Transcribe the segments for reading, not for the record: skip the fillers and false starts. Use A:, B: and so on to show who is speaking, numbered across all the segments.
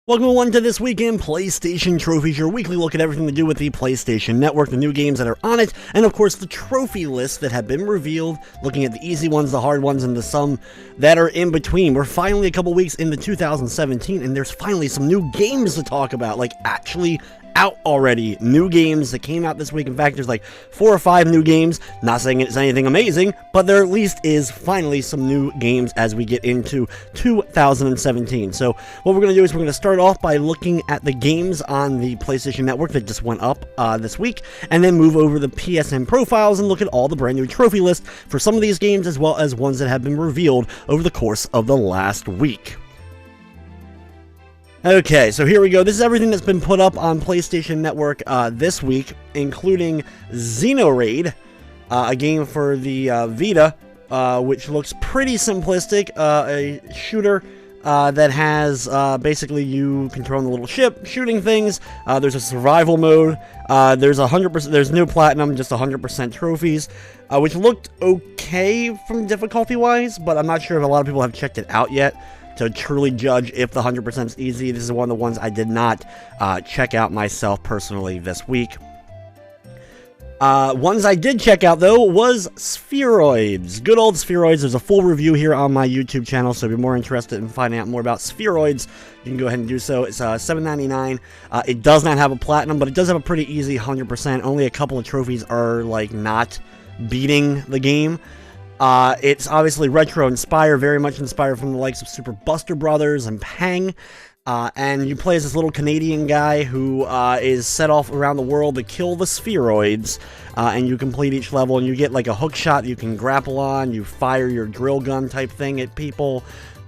A: Welcome everyone to This Week in PlayStation Trophies, your weekly look at everything to do with the PlayStation Network, the new games that are on it, and of course the trophy lists that have been revealed, looking at the easy ones, the hard ones, and the some that are in between. We're finally a couple weeks into 2017, and there's finally some new games to talk about, like actually out already. New games that came out this week. In fact, there's like 4 or 5 new games. Not saying it's anything amazing, but there at least is finally some new games as we get into 2017. So what we're going to do is we're going to start off by looking at the games on the PlayStation Network that just went up this week, and then move over the PSN profiles and look at all the brand new trophy lists for some of these games, as well as ones that have been revealed over the course of the last week. Okay, so here we go. This is everything that's been put up on PlayStation Network this week, including Xenoraid, a game for the Vita, which looks pretty simplistic. A shooter that has basically you controlling the little ship, shooting things. There's a survival mode. There's 100%. There's no platinum, just 100% trophies, which looked okay from difficulty-wise, but I'm not sure if a lot of people have checked it out yet to truly judge if the 100% is easy. This is one of the ones I did not check out myself personally this week. Ones I did check out, though, was Spheroids. Good old Spheroids. There's a full review here on my YouTube channel, so if you're more interested in finding out more about Spheroids, you can go ahead and do so. It's $7.99. It does not have a platinum, but it does have a pretty easy 100%. Only a couple of trophies are, like, not beating the game. It's obviously retro-inspired, very much inspired from the likes of Super Buster Brothers and Pang. And you play as this little Canadian guy who is set off around the world to kill the Spheroids. And you complete each level, and you get like a hook shot you can grapple on. You fire your drill gun type thing at people.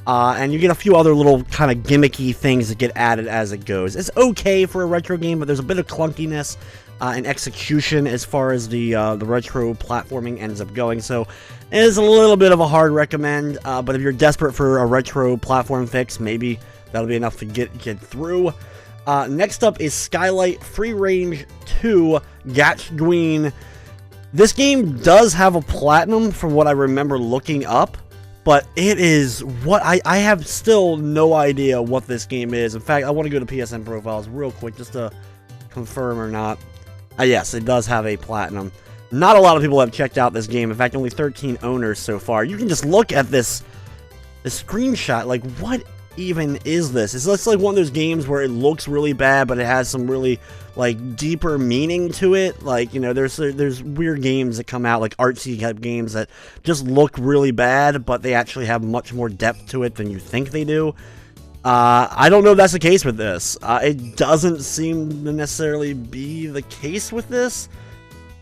A: And you get a few other little kind of gimmicky things that get added as it goes. It's okay for a retro game, but there's a bit of clunkiness and execution as far as the retro platforming ends up going. So it is a little bit of a hard recommend, but if you're desperate for a retro platform fix, maybe that'll be enough to get through. Next up is Skylight Free Range 2 Gatchgween. This game does have a platinum from what I remember looking up, but it is what I have still no idea what this game is. In fact, I want to go to PSN profiles real quick just to confirm or not. Yes, it does have a platinum. Not a lot of people have checked out this game. In fact, only 13 owners so far. You can just look at this screenshot. Like, what even is this? It's like one of those games where it looks really bad, but it has some really, like, deeper meaning to it. Like, you know, there's weird games that come out, like artsy type games that just look really bad, but they actually have much more depth to it than you think they do. I don't know if that's the case with this. It doesn't seem to necessarily be the case with this.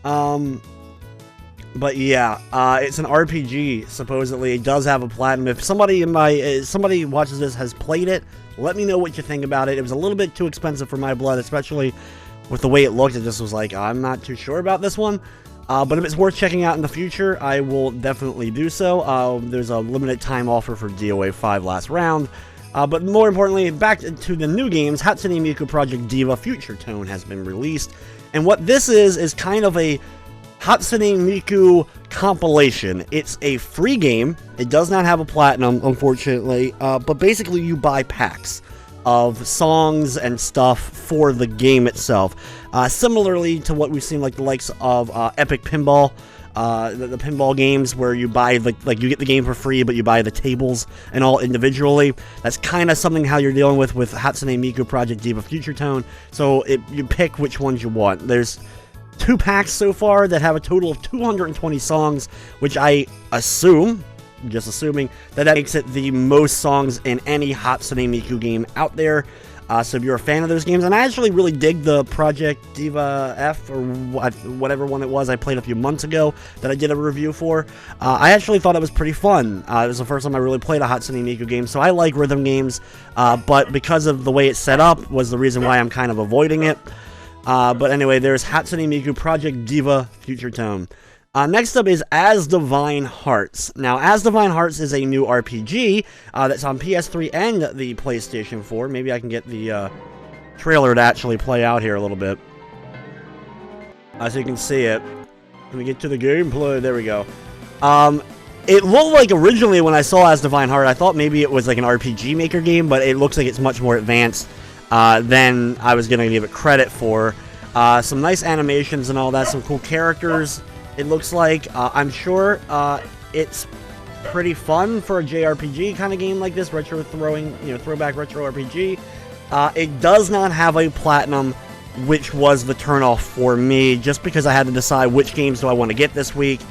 A: But yeah, it's an RPG, supposedly. It does have a platinum. If somebody somebody watches this has played it, let me know what you think about it. It was a little bit too expensive for my blood, especially with the way it looked. It just was like, I'm not too sure about this one. But if it's worth checking out in the future, I will definitely do so. There's a limited time offer for DOA 5 last round. But more importantly, back to the new games, Hatsune Miku Project Diva Future Tone has been released. And what this is kind of a Hatsune Miku compilation. It's a free game. It does not have a platinum, unfortunately. But basically, you buy packs of songs and stuff for the game itself. Similarly to what we've seen, like the likes of Epic Pinball. The pinball games where you buy like you get the game for free, but you buy the tables and all individually. That's kind of something how you're dealing with Hatsune Miku Project Diva Future Tone. So you pick which ones you want. There's 2 packs so far that have a total of 220 songs, which I assume, just assuming, that makes it the most songs in any Hatsune Miku game out there. So if you're a fan of those games, and I actually really dig the Project Diva F, or whatever one it was I played a few months ago that I did a review for, I actually thought it was pretty fun. It was the first time I really played a Hatsune Miku game, so I like rhythm games, but because of the way it's set up was the reason why I'm kind of avoiding it. But anyway, there's Hatsune Miku Project Diva Future Tone. Next up is Asdivine Hearts. Now, Asdivine Hearts is a new RPG that's on PS3 and the PlayStation 4. Maybe I can get the trailer to actually play out here a little bit, so you can see it. Let me get to the gameplay. There we go. It looked like originally when I saw Asdivine Heart, I thought maybe it was like an RPG Maker game, but it looks like it's much more advanced. than I was going to give it credit for. Some nice animations and all that, some cool characters, it looks like. I'm sure it's pretty fun for a JRPG kind of game like this, throwback retro RPG. It does not have a platinum, which was the turnoff for me, just because I had to decide which games do I want to get this week,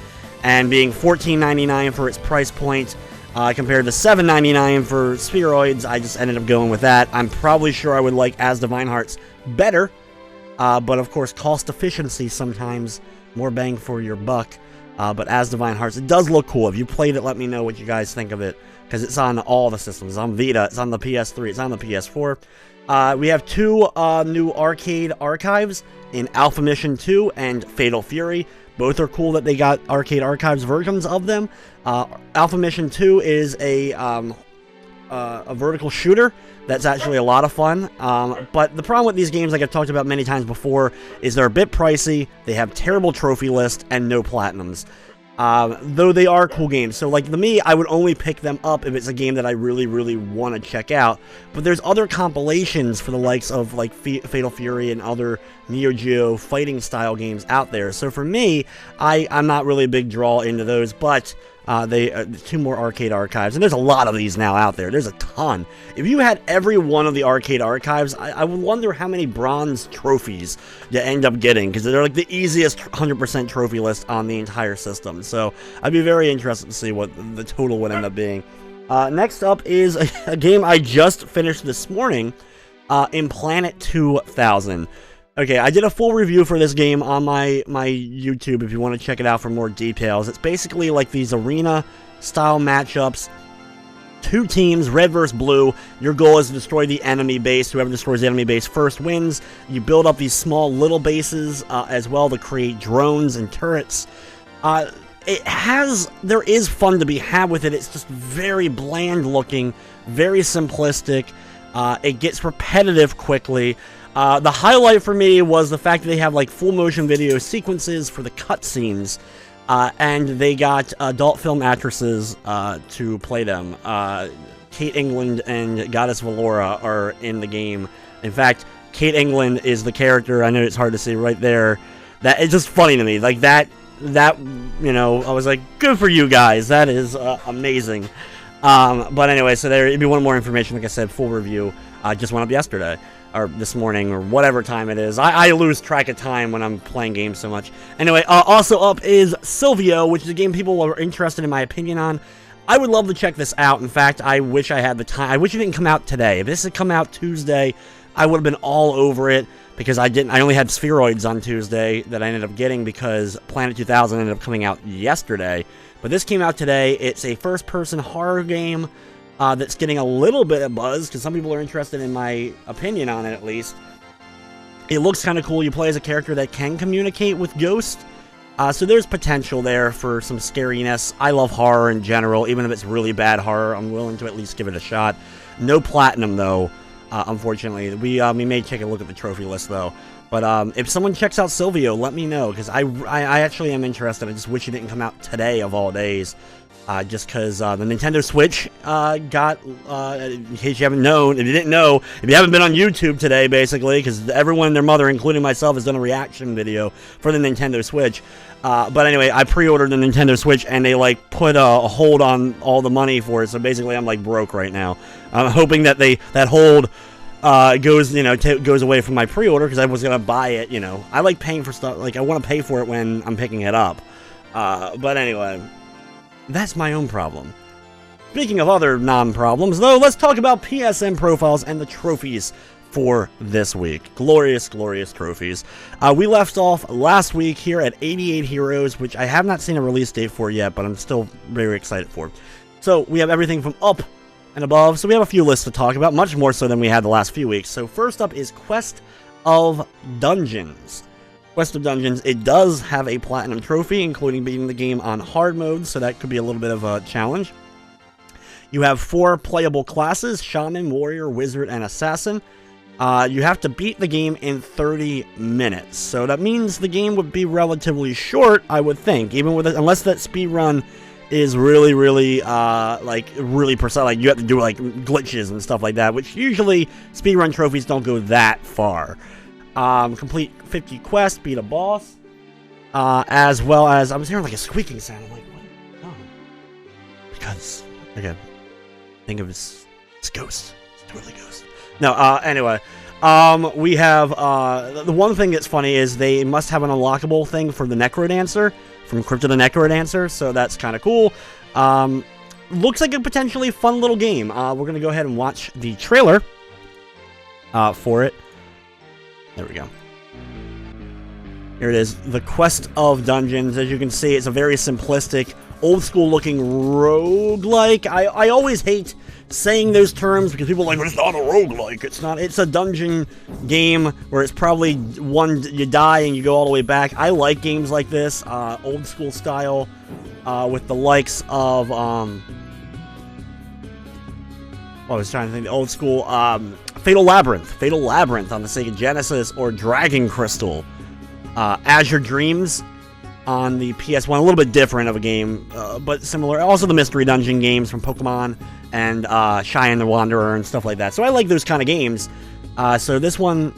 A: and being $14.99 for its price point, compared to $7.99 for Spheroids, I just ended up going with that. I'm probably sure I would like Asdivine Hearts better, but of course, cost efficiency sometimes, more bang for your buck. But Asdivine Hearts, it does look cool. If you played it, let me know what you guys think of it, because it's on all the systems. It's on Vita, it's on the PS3, it's on the PS4. We have two new arcade archives in Alpha Mission 2 and Fatal Fury. Both are cool that they got arcade archives versions of them. Alpha Mission 2 is a vertical shooter that's actually a lot of fun. But the problem with these games, like I've talked about many times before, is they're a bit pricey, they have terrible trophy lists, and no platinums. Though they are cool games. So, like, me, I would only pick them up if it's a game that I really, really want to check out. But there's other compilations for the likes of, like, Fatal Fury and other Neo Geo fighting-style games out there. So for me, I'm not really a big draw into those, but two more arcade archives. And there's a lot of these now out there. There's a ton. If you had every one of the arcade archives, I would wonder how many bronze trophies you end up getting, because they're like the easiest 100% trophy list on the entire system. So I'd be very interested to see what the total would end up being. Next up is a game I just finished this morning, in Planet 2000. Okay, I did a full review for this game on my YouTube if you want to check it out for more details. It's basically like these arena-style matchups. Two teams, red versus blue. Your goal is to destroy the enemy base. Whoever destroys the enemy base first wins. You build up these small little bases as well to create drones and turrets. There is fun to be had with it. It's just very bland looking, very simplistic. It gets repetitive quickly. The highlight for me was the fact that they have like full motion video sequences for the cutscenes, and they got adult film actresses to play them. Kate England and Goddess Valora are in the game. In fact, Kate England is the character. I know it's hard to see right there. That it's just funny to me, like that I was like, good for you guys. That is amazing. But anyway, so if you want more information, like I said, full review just went up yesterday, or this morning, or whatever time it is. I lose track of time when I'm playing games so much. Anyway, also up is Silvio, which is a game people are interested in my opinion on. I would love to check this out. In fact, I wish I had the time. I wish it didn't come out today. If this had come out Tuesday, I would have been all over it, because I only had Spheroids on Tuesday that I ended up getting because Planet 2000 ended up coming out yesterday. But this came out today. It's a first-person horror game that's getting a little bit of buzz, because some people are interested in my opinion on it, at least. It looks kind of cool. You play as a character that can communicate with ghosts, so there's potential there for some scariness. I love horror in general. Even if it's really bad horror, I'm willing to at least give it a shot. No platinum, though, unfortunately. We may take a look at the trophy list, though. But if someone checks out Silvio, let me know, because I actually am interested. I just wish it didn't come out today of all days. Just because the Nintendo Switch got, in case you haven't known, if you didn't know, if you haven't been on YouTube today, basically, because everyone and their mother, including myself, has done a reaction video for the Nintendo Switch. But anyway, I pre-ordered the Nintendo Switch, and they, like, put a hold on all the money for it, so basically I'm, like, broke right now. I'm hoping that that hold goes away from my pre-order, because I was going to buy it, I like paying for stuff, like, I want to pay for it when I'm picking it up. But anyway, that's my own problem. Speaking of other non-problems, though, let's talk about PSN profiles and the trophies for this week. Glorious, glorious trophies. We left off last week here at 88 Heroes, which I have not seen a release date for yet, but I'm still very excited for. So we have everything from up and above, so we have a few lists to talk about, much more so than we had the last few weeks. So first up is Quest of Dungeons. Quest of Dungeons, it does have a platinum trophy, including beating the game on hard mode, so that could be a little bit of a challenge. You have 4 playable classes: Shaman, Warrior, Wizard, and Assassin. You have to beat the game in 30 minutes, so that means the game would be relatively short, I would think, even with unless that speed run is really, really, like, really precise. Like, you have to do, like, glitches and stuff like that, which usually speedrun trophies don't go that far. Complete 50 quests, beat a boss, as well as, I was hearing, like, a squeaking sound. I'm like, what? Oh. Because, again, think of it as ghost. It's totally ghost. No, anyway. We have, the one thing that's funny is they must have an unlockable thing for the Necrodancer, from Crypto the Necrodancer, so that's kind of cool. Looks like a potentially fun little game. We're going to go ahead and watch the trailer, for it. There we go. Here it is, The Quest of Dungeons. As you can see, it's a very simplistic, old-school looking roguelike. I always hate saying those terms because people are like, well, it's not a roguelike. It's not. It's a dungeon game where it's probably you die and you go all the way back. I like games like this, old school style, with the likes of, I was trying to think, the old school, Fatal Labyrinth on the Sega Genesis, or Dragon Crystal, Azure Dreams on the PS1, a little bit different of a game, but similar. Also the Mystery Dungeon games from Pokemon, and Cheyenne the Wanderer and stuff like that. So I like those kind of games. So this one,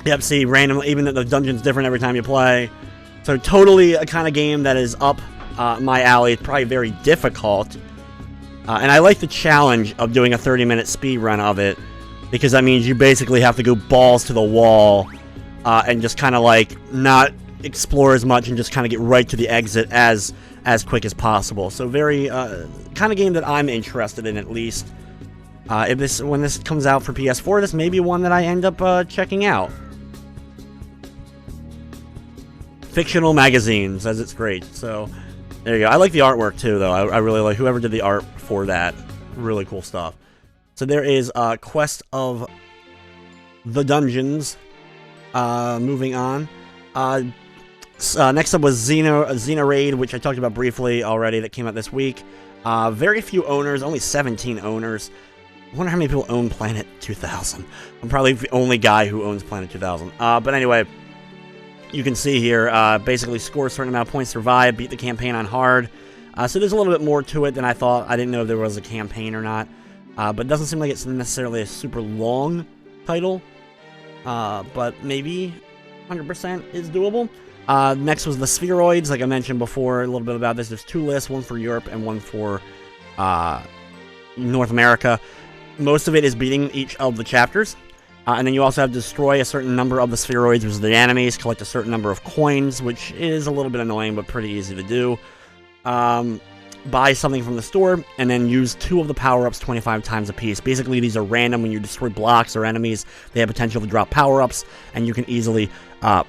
A: yep, see, random, even though the dungeon's different every time you play. So totally a kind of game that is up my alley. It's probably very difficult. And I like the challenge of doing a 30-minute speed run of it, because that means you basically have to go balls to the wall and just kind of like not explore as much and just kind of get right to the exit as quick as possible. So very kind of game that I'm interested in, at least. When this comes out for PS4, this may be one that I end up checking out. Fictional magazine says it's great, so there you go. I like the artwork too, though. I really like whoever did the art for that. Really cool stuff. So there is Quest of the Dungeons. Moving on. Next up was Xenoraid, which I talked about briefly already, that came out this week. Very few owners, only 17 owners. I wonder how many people own Planet 2000. I'm probably the only guy who owns Planet 2000. But anyway, you can see here, basically score a certain amount of points, survive, beat the campaign on hard. So there's a little bit more to it than I thought. I didn't know if there was a campaign or not. But it doesn't seem like it's necessarily a super long title. But maybe 100% is doable. Next was the Spheroids, like I mentioned before, a little bit about this. There's 2 lists, one for Europe and one for North America. Most of it is beating each of the chapters. And then you also have to destroy a certain number of the Spheroids, which is the enemies, collect a certain number of coins, which is a little bit annoying, but pretty easy to do. Buy something from the store, and then use 2 of the power-ups 25 times a piece. Basically, these are random. When you destroy blocks or enemies, they have potential to drop power-ups, and you can easily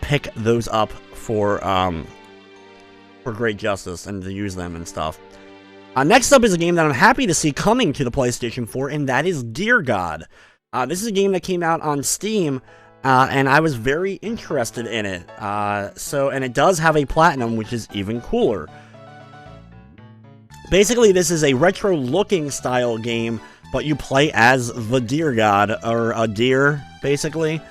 A: pick those up for great justice and to use them and stuff. Next up is a game that I'm happy to see coming to the PlayStation 4, and that is Dear God. This is a game that came out on Steam, and I was very interested in it. And it does have a platinum, which is even cooler. Basically, this is a retro-looking style game, but you play as the Deer God, or a deer, basically.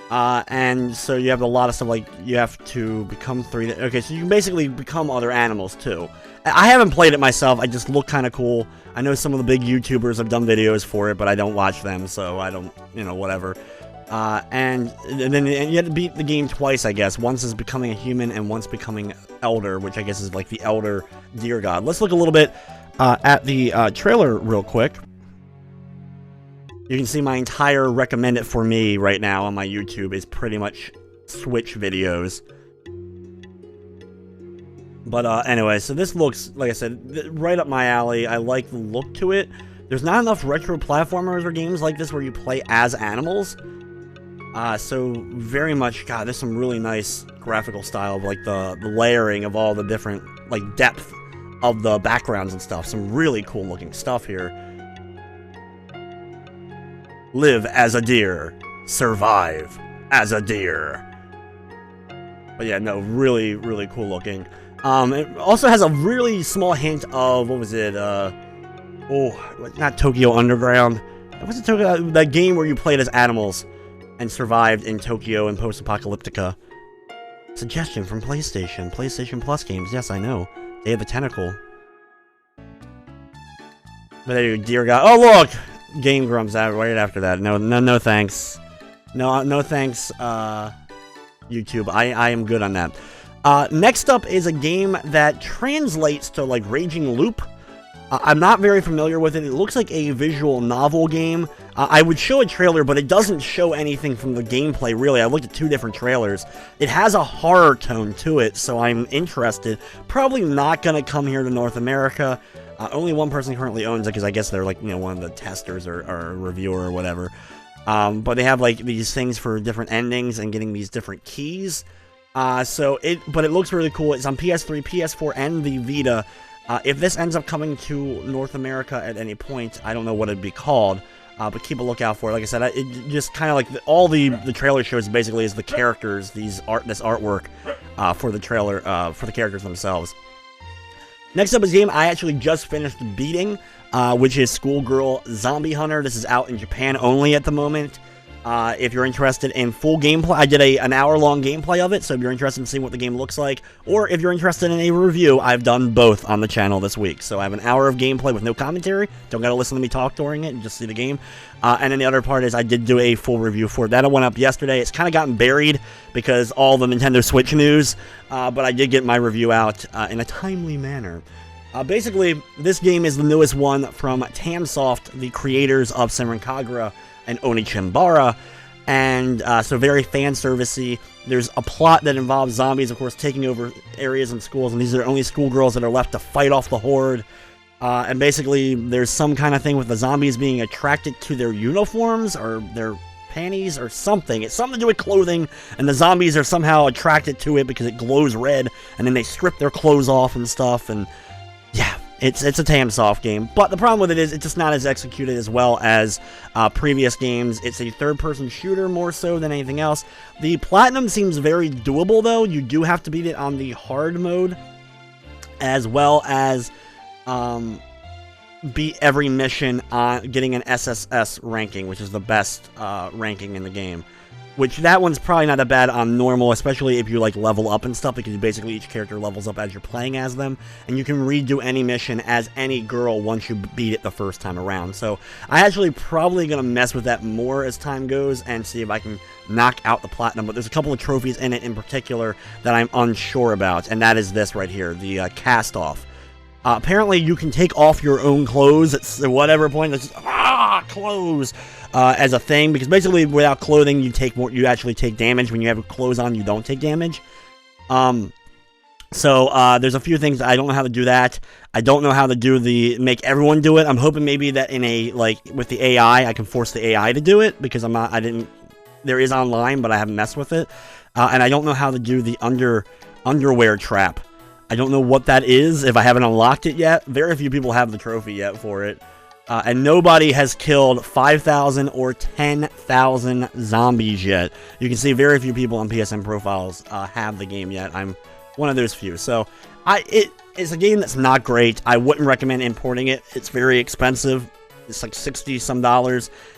A: And so you have a lot of stuff, like, you have to become 3... Okay, so you can basically become other animals, too. I haven't played it myself, I just look kind of cool. I know some of the big YouTubers have done videos for it, but I don't watch them, so I don't, whatever. And then you have to beat the game twice, I guess. Once is becoming a human, and once becoming elder, which I guess is like the elder deer god. Let's look a little bit at the trailer real quick. You can see my entire recommend it for me right now on my YouTube is pretty much Switch videos. But anyway, so this looks, like I said, right up my alley. I like the look to it. There's not enough retro platformers or games like this where you play as animals. So very much, God, there's some really nice graphical style of like the layering of all the different, like, depth of the backgrounds and stuff. Some really cool looking stuff here. Live as a deer. Survive as a deer. But yeah, no, really, really cool looking. It also has a really small hint of, what was it, not Tokyo Underground. What's it, that game where you played as animals and survived in Tokyo and post-apocalyptica. Suggestion from PlayStation. PlayStation Plus games. Yes, I know. Day of the Tentacle. But there you go, dear God. Oh, look! Game Grumps out right after that. No thanks. No thanks, YouTube. I am good on that. Next up is a game that translates to, like, Raging Loop. I'm not very familiar with it. It looks like a visual novel game. I would show a trailer, but it doesn't show anything from the gameplay, really. I looked at 2 different trailers. It has a horror tone to it, so I'm interested. Probably not going to come here to North America. Only one person currently owns it, because I guess they're, like, you know, one of the testers or a reviewer or whatever. But they have, like, these things for different endings and getting these different keys. But it looks really cool. It's on PS3, PS4, and the Vita. If this ends up coming to North America at any point, I don't know what it'd be called, but keep a lookout for it. Like I said, it just kind of like all the trailer shows basically is the characters, this artwork for the trailer, for the characters themselves. Next up is a game I actually just finished beating, which is Schoolgirl Zombie Hunter. This is out in Japan only at the moment. If you're interested in full gameplay, I did an hour-long gameplay of it, so if you're interested in seeing what the game looks like, or if you're interested in a review, I've done both on the channel this week. So I have an hour of gameplay with no commentary, don't gotta listen to me talk during it, and just see the game. And then the other part is I did do a full review for it. That went up yesterday. It's kind of gotten buried because all the Nintendo Switch news, but I did get my review out in a timely manner. Basically, this game is the newest one from Tamsoft, the creators of Senran Kagura and Onichimbara, and so very fan-servicey. There's a plot that involves zombies, of course, taking over areas and schools, and these are the only schoolgirls that are left to fight off the horde. And basically, there's some kind of thing with the zombies being attracted to their uniforms, or their panties, or something. It's something to do with clothing, and the zombies are somehow attracted to it because it glows red, and then they strip their clothes off and stuff, and yeah. It's a Tamsoft game, but the problem with it is it's just not as executed as well as previous games. It's a third-person shooter more so than anything else. The Platinum seems very doable, though. You do have to beat it on the hard mode, as well as beat every mission on getting an SSS ranking, which is the best ranking in the game. Which, that one's probably not that bad on normal, especially if you, like, level up and stuff, because basically each character levels up as you're playing as them, and you can redo any mission as any girl once you beat it the first time around. So, I actually probably gonna mess with that more as time goes, and see if I can knock out the Platinum, but there's a couple of trophies in it in particular that I'm unsure about, and that is this right here, the Cast-Off. Apparently, you can take off your own clothes at whatever point. It's just, clothes as a thing, because basically, without clothing, you actually take damage. When you have clothes on, you don't take damage. So there's a few things I don't know how to do that. I don't know how to make everyone do it. I'm hoping maybe that with the AI, I can force the AI to do it, because there is online, but I haven't messed with it. And I don't know how to do the underwear trap. I don't know what that is, if I haven't unlocked it yet. Very few people have the trophy yet for it. And nobody has killed 5,000 or 10,000 zombies yet. You can see very few people on PSN profiles have the game yet. I'm one of those few. So, it's a game that's not great. I wouldn't recommend importing it. It's very expensive. It's like $60-some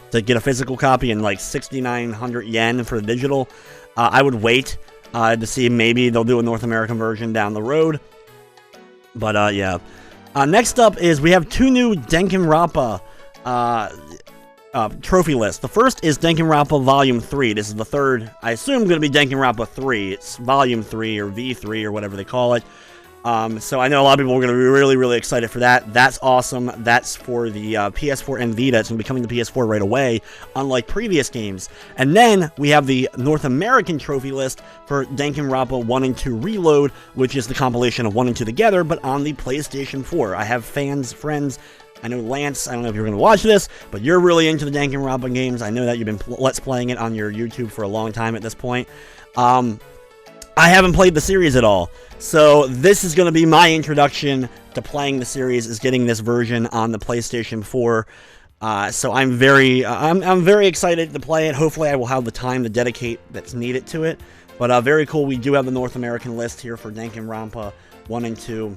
A: to get a physical copy, and like 6,900 yen for the digital. I would wait to see if maybe they'll do a North American version down the road. But, yeah. Next up is we have 2 new Danganronpa trophy lists. The first is Danganronpa Volume 3. This is the third, I assume, going to be Danganronpa 3. It's Volume 3 or V3 or whatever they call it. So I know a lot of people are going to be really, really excited for that. That's awesome. That's for the PS4 and Vita. It's going to be coming to PS4 right away, unlike previous games. And then we have the North American trophy list for Danganronpa 1 and 2 Reload, which is the compilation of 1 and 2 together, but on the PlayStation 4. I have friends. I know Lance, I don't know if you're going to watch this, but you're really into the Danganronpa games. I know that you've been Let's Playing it on your YouTube for a long time at this point. I haven't played the series at all, so this is going to be my introduction to playing the series, is getting this version on the PlayStation 4. So I'm very excited to play it. Hopefully I will have the time to dedicate that's needed to it. But very cool, we do have the North American list here for Danganronpa 1 and 2.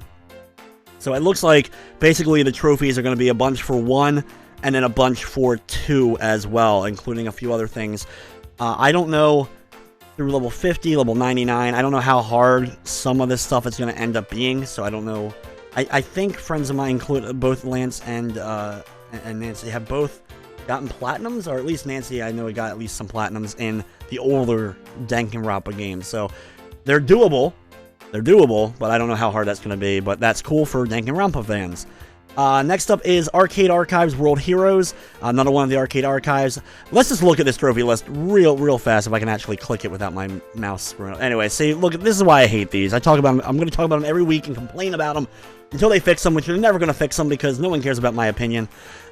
A: So it looks like basically the trophies are going to be a bunch for 1 and then a bunch for 2 as well, including a few other things. I don't know, through level 50, level 99, I don't know how hard some of this stuff is going to end up being, so I don't know. I think friends of mine, include both Lance and and Nancy have both gotten platinums, or at least Nancy, I know, got at least some platinums in the older Danganronpa games. So they're doable. They're doable, but I don't know how hard that's going to be. But that's cool for Danganronpa fans. Next up is Arcade Archives World Heroes, another one of the Arcade Archives. Let's just look at this trophy list real fast if I can actually click it without my mouse. Anyway, see, look, this is why I hate these. I'm going to talk about them every week and complain about them until they fix them, which they're never going to fix them because no one cares about my opinion.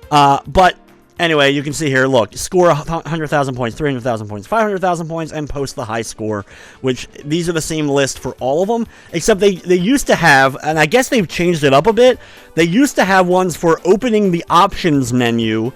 A: But anyway, you can see here, look, score 100,000 points, 300,000 points, 500,000 points, and post the high score, which these are the same list for all of them, except they used to have, and I guess they've changed it up a bit, they used to have ones for opening the options menu,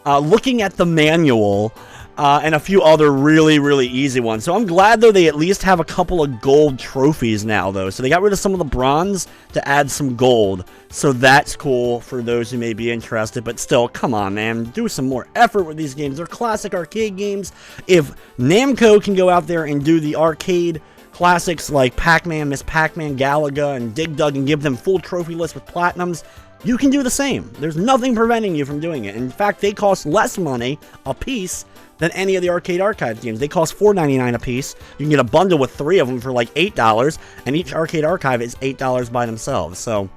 A: looking at the manual, and a few other really easy ones. So I'm glad, though, they at least have a couple of gold trophies now, though. So they got rid of some of the bronze to add some gold. So that's cool for those who may be interested. But still, come on, man. Do some more effort with these games. They're classic arcade games. If Namco can go out there and do the arcade classics like Pac-Man, Miss Pac-Man, Galaga, and Dig Dug and give them full trophy lists with platinums, you can do the same. There's nothing preventing you from doing it. In fact, they cost less money a piece than any of the Arcade Archive games. They cost $4.99 a piece. You can get a bundle with 3 of them for like $8, and each Arcade Archive is $8 by themselves. So,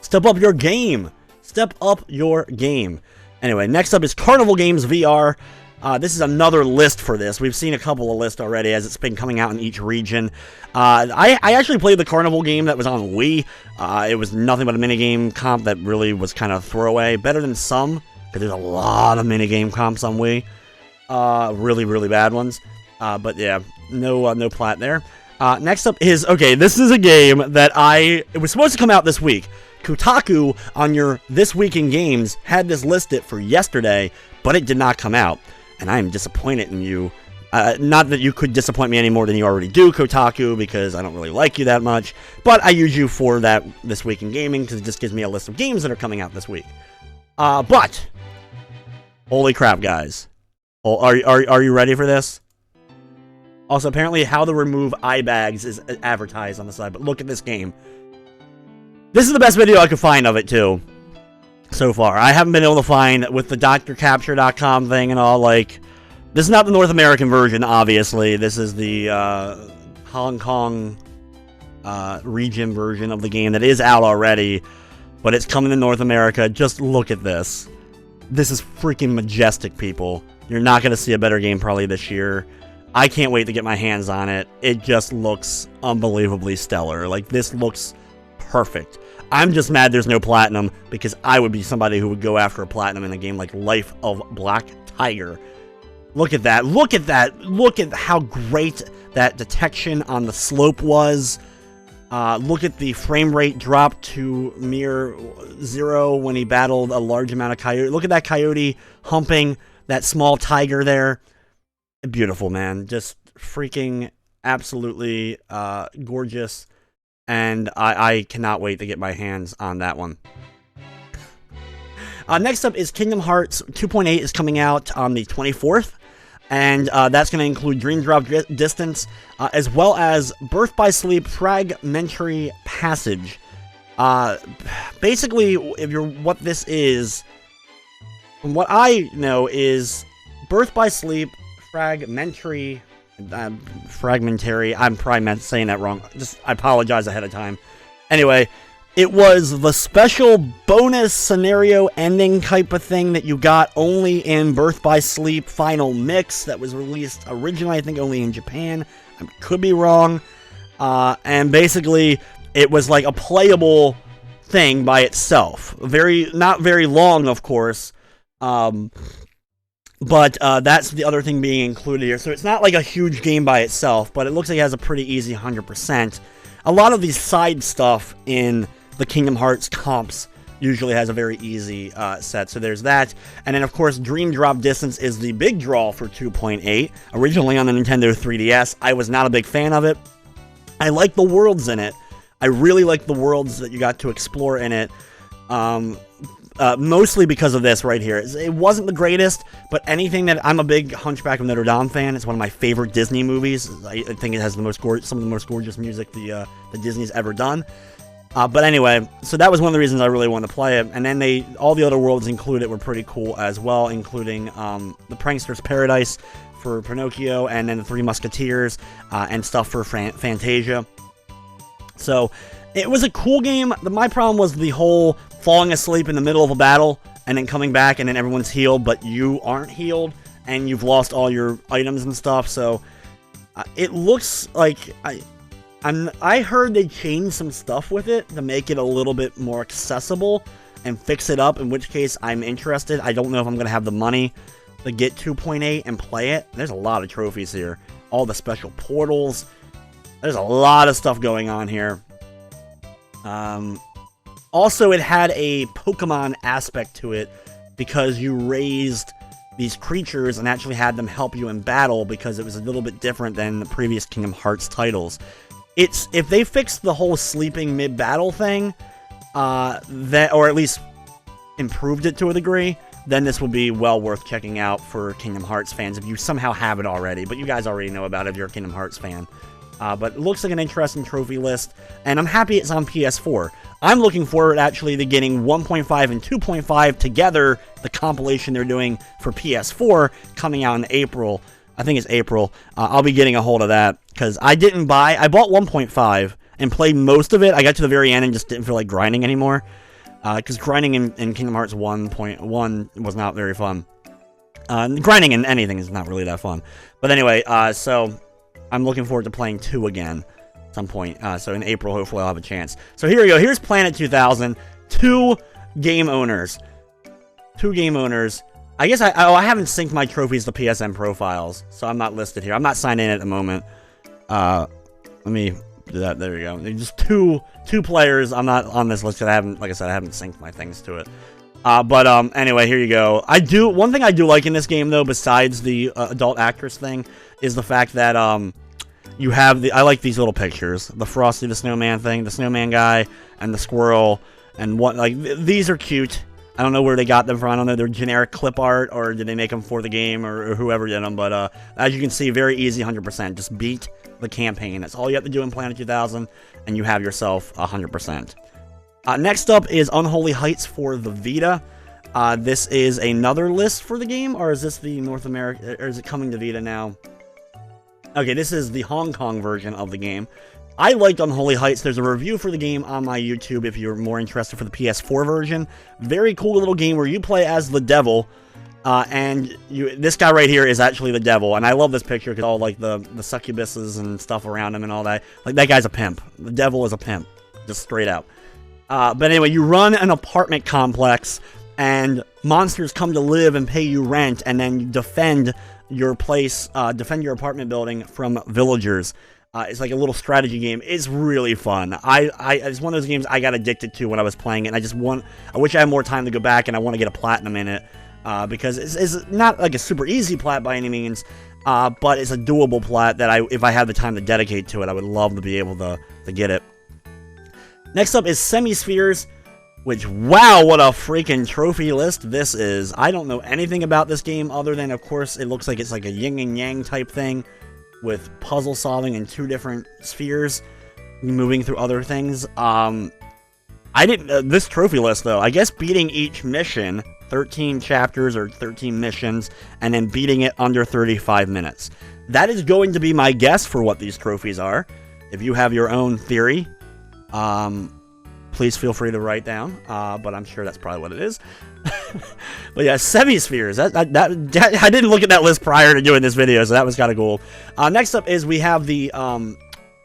A: step up your game. Step up your game. Anyway, next up is Carnival Games VR. This is another list for this. We've seen a couple of lists already as it's been coming out in each region. I actually played the Carnival game that was on Wii. It was nothing but a minigame comp that really was kind of throwaway. Better than some, because there's a lot of minigame comps on Wii. Really bad ones. But yeah, no plat there. Next up is, okay, this is a game that it was supposed to come out this week. Kotaku on your This Week in Games had this listed for yesterday, but it did not come out. And I am disappointed in you. Not that you could disappoint me any more than you already do, Kotaku, because I don't really like you that much. But I use you for that This Week in Gaming, because it just gives me a list of games that are coming out this week. But, holy crap, guys. Oh, are you ready for this? Also, apparently, how to remove eye bags is advertised on the side. But look at this game. This is the best video I could find of it, too. So far. I haven't been able to find, with the drcapture.com thing and all, like, this is not the North American version, obviously. This is the Hong Kong region version of the game that is out already, but it's coming to North America. Just look at this. This is freaking majestic, people. You're not going to see a better game probably this year. I can't wait to get my hands on it. It just looks unbelievably stellar. Like, this looks perfect. I'm just mad there's no platinum, because I would be somebody who would go after a platinum in a game like Life of Black Tiger. Look at that. Look at that. Look at how great that detection on the slope was. Look at the frame rate drop to mere 0 when he battled a large amount of coyote. Look at that coyote humping that small tiger there. Beautiful, man. Just freaking absolutely gorgeous. And I cannot wait to get my hands on that one. Next up is Kingdom Hearts 2.8 is coming out on the 24th. And that's going to include Dream Drop Distance, as well as Birth by Sleep Fragmentary Passage. Basically, what this is, from what I know, is Birth by Sleep Fragmentary, I'm probably saying that wrong. I apologize ahead of time. Anyway, it was the special bonus scenario ending type of thing that you got only in Birth by Sleep Final Mix that was released originally, I think, only in Japan. I could be wrong. And basically, it was like a playable thing by itself. Not very long, of course. But that's the other thing being included here. So it's not like a huge game by itself, but it looks like it has a pretty easy 100%. A lot of these side stuff in the Kingdom Hearts comps usually has a very easy set. So there's that. And then, of course, Dream Drop Distance is the big draw for 2.8. Originally on the Nintendo 3DS, I was not a big fan of it. I like the worlds in it. I really like the worlds that you got to explore in it. Mostly because of this right here. It wasn't the greatest, but anything that... I'm a big Hunchback of Notre Dame fan. It's one of my favorite Disney movies. I think it has some of the most gorgeous music the Disney's ever done. But anyway, so that was one of the reasons I really wanted to play it. And then all the other worlds included were pretty cool as well, including the Prankster's Paradise for Pinocchio, and then the Three Musketeers, and stuff for Fantasia. So it was a cool game. My problem was the whole falling asleep in the middle of a battle and then coming back and then everyone's healed, but you aren't healed and you've lost all your items and stuff. So it looks like I heard they changed some stuff with it to make it a little bit more accessible and fix it up, in which case I'm interested. I don't know if I'm going to have the money to get 2.8 and play it. There's a lot of trophies here. All the special portals. There's a lot of stuff going on here. Also, it had a Pokemon aspect to it because you raised these creatures and actually had them help you in battle, because it was a little bit different than the previous Kingdom Hearts titles. If they fixed the whole sleeping mid-battle thing, or at least improved it to a degree, then this would be well worth checking out for Kingdom Hearts fans if you somehow have it already. But you guys already know about it if you're a Kingdom Hearts fan. But it looks like an interesting trophy list, and I'm happy it's on PS4. I'm looking forward actually to getting 1.5 and 2.5 together, the compilation they're doing for PS4, coming out in April. I think it's April. I'll be getting a hold of that, because I bought 1.5 and played most of it. I got to the very end and just didn't feel like grinding anymore, because grinding in Kingdom Hearts 1.1 was not very fun. Grinding in anything is not really that fun. But anyway, so I'm looking forward to playing 2 again at some point. So in April, hopefully I'll have a chance. So here we go. Here's Planet 2000. 2 game owners. 2 game owners. I guess I haven't synced my trophies to PSN profiles, so I'm not listed here. I'm not signed in at the moment. Let me do that. There we go. There's just two players. I'm not on this list because I haven't, like I said, I haven't synced my things to it. But anyway, here you go. One thing I do like in this game, though, besides the adult actress thing, is the fact that you have I like these little pictures. The Frosty the Snowman thing, the snowman guy, and the squirrel, and these are cute. I don't know where they got them from. I don't know if they're generic clip art, or did they make them for the game, or whoever did them. But as you can see, very easy, 100%. Just beat the campaign. That's all you have to do in Planet 2000, and you have yourself 100%. Next up is Unholy Heights for the Vita. This is another list for the game, or is this the North America, or is it coming to Vita now? Okay, this is the Hong Kong version of the game. I liked Unholy Heights. There's a review for the game on my YouTube if you're more interested for the PS4 version. Very cool little game where you play as the devil, and this guy right here is actually the devil. And I love this picture because all like the succubuses and stuff around him and all that. Like, that guy's a pimp. The devil is a pimp, just straight out. But anyway, you run an apartment complex, and monsters come to live and pay you rent, and then you defend your place, defend your apartment building from villagers. It's like a little strategy game. It's really fun. It's one of those games I got addicted to when I was playing it, and I wish I had more time to go back, and I want to get a platinum in it, because it's not like a super easy plat by any means, but it's a doable plat that if I had the time to dedicate to it, I would love to be able to get it. Next up is Semispheres, which, wow, what a freaking trophy list this is. I don't know anything about this game other than, of course, it looks like it's like a yin and yang type thing with puzzle solving in 2 different spheres, moving through other things. This trophy list, though, I guess beating each mission, 13 chapters or 13 missions, and then beating it under 35 minutes. That is going to be my guess for what these trophies are. If you have your own theory, please feel free to write down, but I'm sure that's probably what it is. But yeah, Semispheres. I didn't look at that list prior to doing this video, so that was kind of cool. Next up is we have the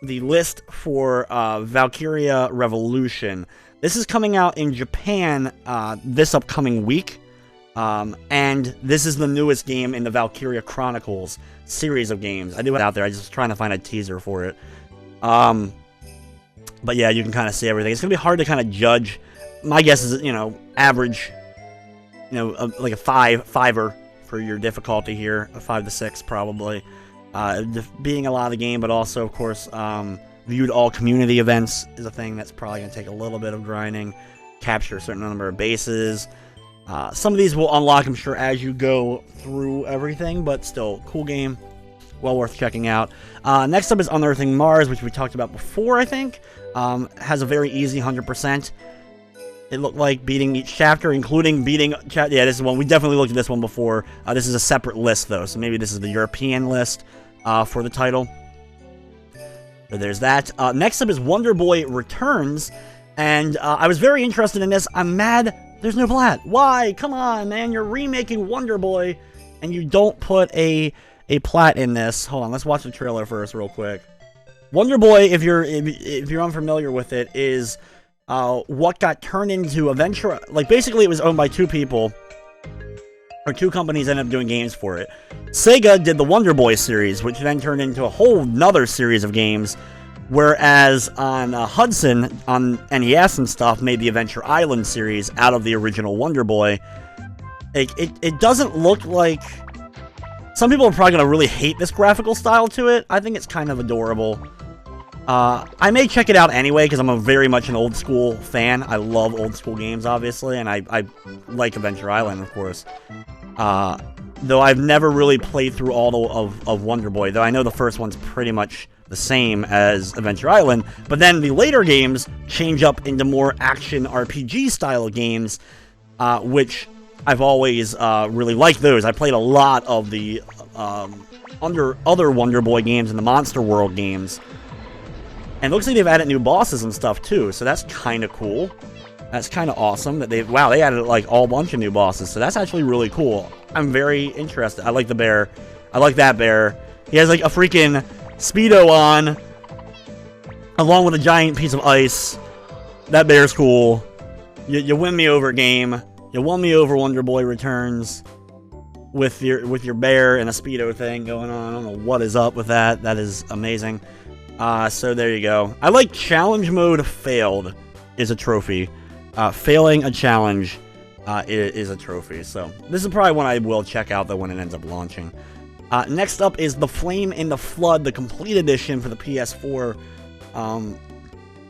A: list for Valkyria Revolution. This is coming out in Japan this upcoming week, and this is the newest game in the Valkyria Chronicles series of games. I do it out there. I just trying to find a teaser for it. But yeah, you can kind of see everything. It's gonna be hard to kind of judge. My guess is, average. Like a 5-er for your difficulty here, a 5 to 6 probably. Being a lot of the game, but also, of course, viewed all community events is a thing that's probably going to take a little bit of grinding. Capture a certain number of bases. Some of these will unlock, I'm sure, as you go through everything, but still, cool game. well worth checking out. Next up is Unearthing Mars, which we talked about before, I think. Has a very easy 100%. It looked like beating each chapter, including beating... Yeah, this is one. We definitely looked at this one before. This is a separate list, though, so maybe this is the European list for the title. So there's that. Next up is Wonder Boy Returns, and I was very interested in this. I'm mad there's no plat. Why? Come on, man. You're remaking Wonder Boy, and you don't put a plat in this. Hold on, let's watch the trailer first real quick. Wonder Boy, if you're unfamiliar with it, is... what got turned into eventually, like, basically it was owned by two people, or two companies ended up doing games for it. Sega did the Wonder Boy series, which then turned into a whole nother series of games, whereas on Hudson, on NES and stuff, made the Adventure Island series out of the original Wonder Boy. It doesn't look like... Some people are probably going to really hate this graphical style to it. I think it's kind of adorable. I may check it out anyway, because I'm very much an old school fan. I love old school games, obviously, and I like Adventure Island, of course. Though I've never really played through all of Wonder Boy, though I know the first one's pretty much the same as Adventure Island, but then the later games change up into more action RPG style games, which I've always really liked those. I played a lot of the other Wonder Boy games and the Monster World games. And it looks like they've added new bosses and stuff, too, so that's kind of cool. That's kind of awesome that wow, they added, like, all bunch of new bosses, so that's actually really cool. I'm very interested. I like the bear. I like that bear. He has, like, a freaking Speedo on, along with a giant piece of ice. That bear's cool. You win me over, game. You won me over, Wonder Boy Returns. With your bear and a Speedo thing going on. I don't know what is up with that. That is amazing. So there you go. I like challenge mode failed is a trophy. Failing a challenge is a trophy. So this is probably one I will check out though when it ends up launching. Next up is The Flame in the Flood, the complete edition for the PS4.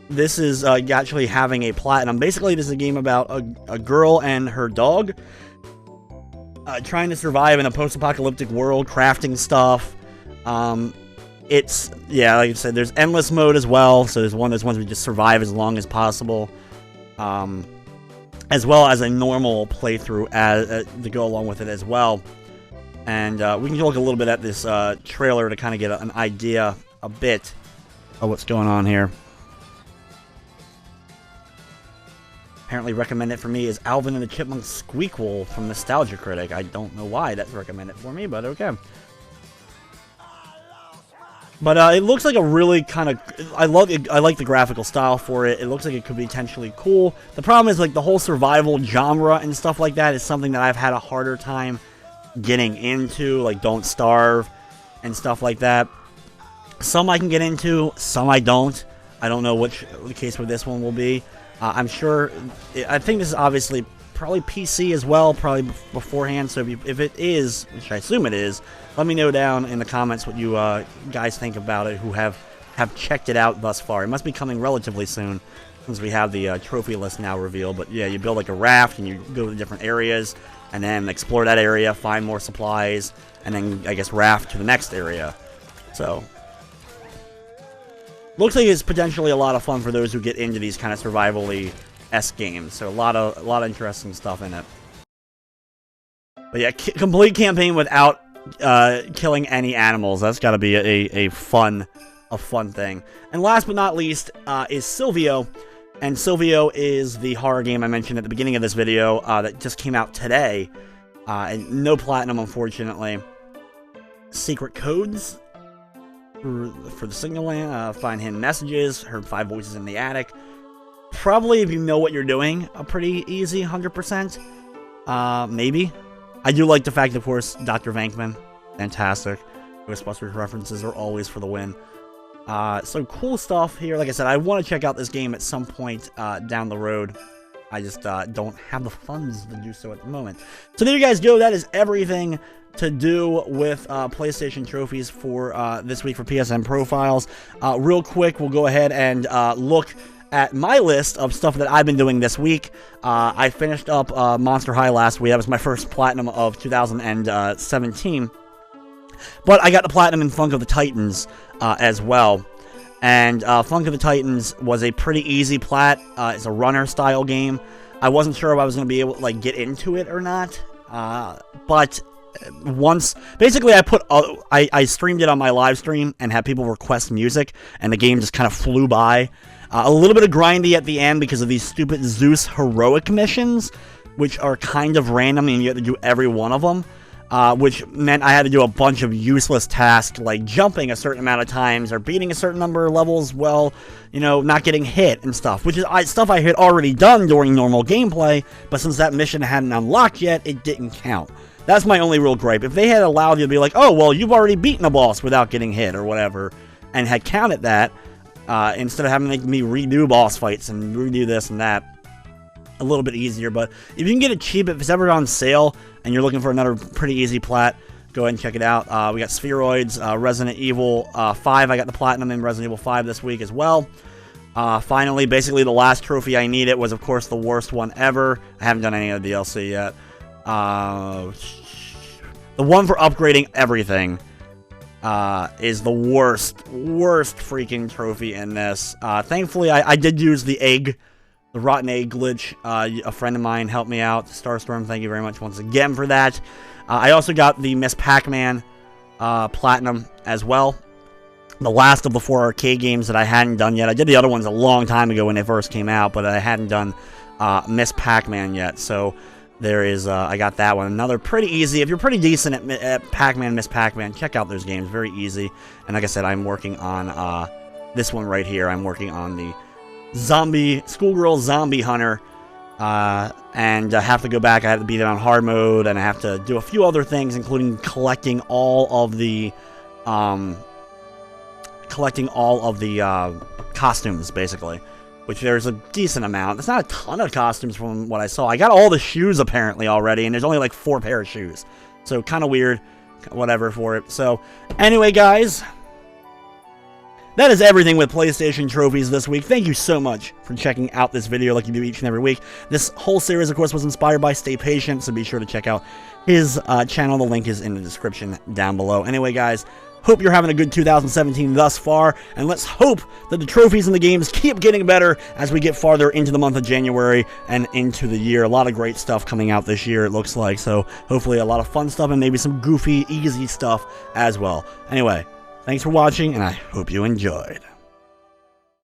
A: This is actually having a platinum. Basically, this is a game about a girl and her dog trying to survive in a post-apocalyptic world, crafting stuff. It's, yeah, like I said, there's endless mode as well, so there's ones where you just survive as long as possible, as well as a normal playthrough to go along with it as well. And we can look a little bit at this trailer to kind of get an idea a bit of what's going on here. Apparently recommended for me is Alvin and the Chipmunks Squeakquel from Nostalgia Critic. I don't know why that's recommended for me, but okay. But it looks like a really kind of... I like the graphical style for it. It looks like it could be potentially cool. The problem is, like, the whole survival genre and stuff like that is something that I've had a harder time getting into. Like, Don't Starve and stuff like that. Some I can get into, some I don't. I don't know which the case with this one will be. I'm sure... I think this is obviously probably PC as well, probably beforehand. So if it is, which I assume it is, let me know down in the comments what you guys think about it who have checked it out thus far. It must be coming relatively soon since we have the trophy list now revealed. But yeah, you build like a raft and you go to different areas and then explore that area, find more supplies, and then I guess raft to the next area. So looks like it's potentially a lot of fun for those who get into these kind of survival-y-esque games. So a lot of interesting stuff in it. But yeah, complete campaign without killing any animals. That's got to be a fun thing. And last but not least is Silvio. And Silvio is the horror game I mentioned at the beginning of this video that just came out today. And no platinum, unfortunately. Secret codes for the signal land. Find hidden messages. Heard 5 voices in the attic. Probably, if you know what you're doing, a pretty easy 100%. Maybe. I do like the fact, of course, Dr. Venkman. Fantastic. Ghostbusters references are always for the win. So cool stuff here. Like I said, I want to check out this game at some point down the road. I just don't have the funds to do so at the moment. So there you guys go. That is everything to do with PlayStation trophies for this week for PSN Profiles. Real quick, we'll go ahead and look at my list of stuff that I've been doing this week. I finished up Monster High last week. That was my first platinum of 2017. But I got the platinum in Funk of the Titans as well. And Funk of the Titans was a pretty easy plat. It's a runner-style game. I wasn't sure if I was going to be able to like get into it or not. But once, basically, I streamed it on my live stream and had people request music, and the game just kind of flew by. A little bit of grindy at the end because of these stupid Zeus heroic missions, which are kind of random, and you have to do every one of them. Which meant I had to do a bunch of useless tasks, like jumping a certain amount of times, or beating a certain number of levels, well, you know, not getting hit and stuff, which is stuff I had already done during normal gameplay, but since that mission hadn't unlocked yet, it didn't count. That's my only real gripe. If they had allowed you to be like, oh, well, you've already beaten a boss without getting hit, or whatever, and had counted that, instead of having to make me redo boss fights and redo this and that, a little bit easier. But if you can get it cheap, if it's ever on sale and you're looking for another pretty easy plat, go ahead and check it out. We got Spheroids, Resident Evil 5. I got the platinum in Resident Evil 5 this week as well. Finally, basically the last trophy I needed was, of course, the worst one ever. I haven't done any of the DLC yet. The one for upgrading everything is the worst freaking trophy in this. Thankfully, I did use the egg. The rotten egg glitch. A friend of mine helped me out. Starstorm, thank you very much once again for that. I also got the Miss Pac-Man Platinum as well. The last of the 4 arcade games that I hadn't done yet. I did the other ones a long time ago when they first came out, but I hadn't done Miss Pac-Man yet. So there is, I got that one. Another pretty easy. If you're pretty decent at Pac-Man, Miss Pac-Man, check out those games. Very easy. And like I said, I'm working on this one right here. I'm working on the Schoolgirl Zombie Hunter, and I have to go back. I have to beat it on hard mode, and I have to do a few other things, including collecting all of the costumes, basically, which there's a decent amount. It's not a ton of costumes from what I saw. I got all the shoes apparently already, and there's only like 4 pair of shoes, so kind of weird, whatever for it. So anyway, guys, that is everything with PlayStation trophies this week. Thank you so much for checking out this video like you do each and every week. This whole series, of course, was inspired by StayPationt, so be sure to check out his channel. The link is in the description down below. Anyway, guys, hope you're having a good 2017 thus far, and let's hope that the trophies in the games keep getting better as we get farther into the month of January and into the year. A lot of great stuff coming out this year, it looks like, so hopefully a lot of fun stuff and maybe some goofy, easy stuff as well. Anyway, thanks for watching, and I hope you enjoyed.